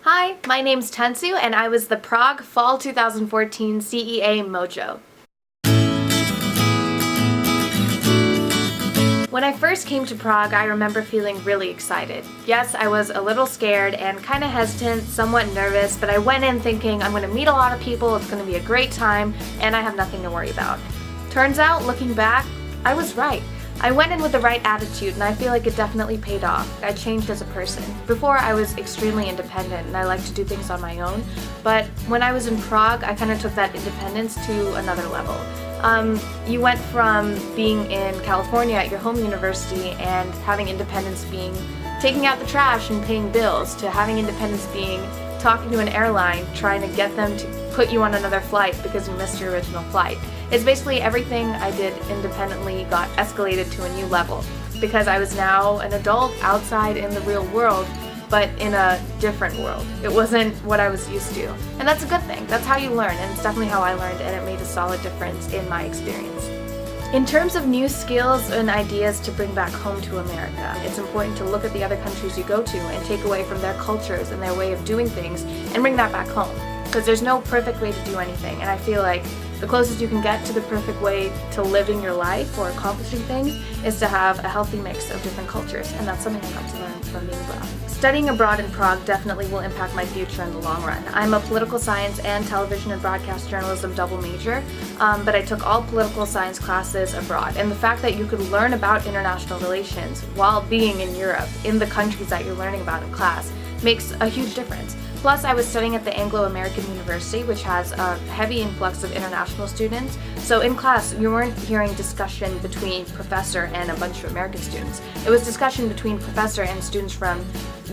Hi, my name's Tansu and I was the Prague Fall 2014 CEA Mojo. When I first came to Prague, I remember feeling really excited. Yes, I was a little scared and kind of hesitant, somewhat nervous, but I went in thinking I'm going to meet a lot of people, it's going to be a great time, and I have nothing to worry about. Turns out, looking back, I was right. I went in with the right attitude and I feel like it definitely paid off. I changed as a person. Before I was extremely independent and I liked to do things on my own, but when I was in Prague I kind of took that independence to another level. You went from being in California at your home university and having independence being taking out the trash and paying bills, to having independence being talking to an airline, trying to get them to put you on another flight because you missed your original flight. It's basically everything I did independently got escalated to a new level because I was now an adult outside in the real world, but in a different world. It wasn't what I was used to. And that's a good thing. That's how you learn, and it's definitely how I learned, and it made a solid difference in my experience. In terms of new skills and ideas to bring back home to America, it's important to look at the other countries you go to and take away from their cultures and their way of doing things and bring that back home. Because there's no perfect way to do anything, and I feel like the closest you can get to the perfect way to living your life or accomplishing things is to have a healthy mix of different cultures, and that's something I got to learn from being abroad. Studying abroad in Prague definitely will impact my future in the long run. I'm a political science and television and broadcast journalism double major, but I took all political science classes abroad, and the fact that you could learn about international relations while being in Europe, in the countries that you're learning about in class, makes a huge difference. Plus, I was studying at the Anglo-American University, which has a heavy influx of international students. So in class, you weren't hearing discussion between professor and a bunch of American students. It was discussion between professor and students from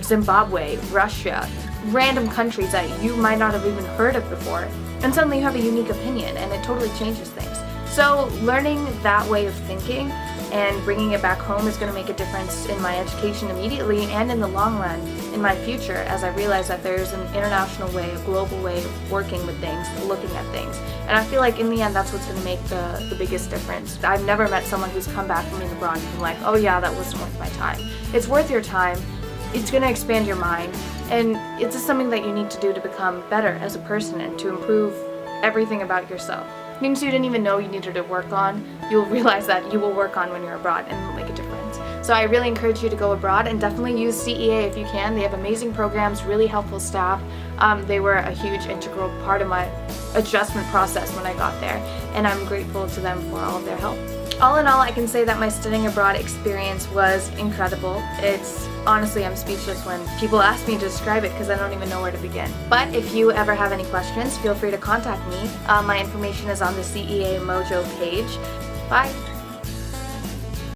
Zimbabwe, Russia, random countries that you might not have even heard of before. And suddenly you have a unique opinion, and it totally changes things. So learning that way of thinking and bringing it back home is going to make a difference in my education immediately and in the long run in my future, as I realize that there's an international way, a global way of working with things, looking at things. And I feel like in the end that's what's going to make the biggest difference. I've never met someone who's come back from being abroad and been like, oh yeah, that wasn't worth my time. It's worth your time, it's going to expand your mind, and it's just something that you need to do to become better as a person and to improve everything about yourself. Things you didn't even know you needed to work on, you'll realize that you will work on when you're abroad, and it'll make a difference. So I really encourage you to go abroad and definitely use CEA if you can. They have amazing programs, really helpful staff. They were a huge integral part of my adjustment process when I got there, and I'm grateful to them for all of their help. All in all, I can say that my studying abroad experience was incredible. Honestly, I'm speechless when people ask me to describe it because I don't even know where to begin. But if you ever have any questions, feel free to contact me. My information is on the CEA Mojo page. Bye!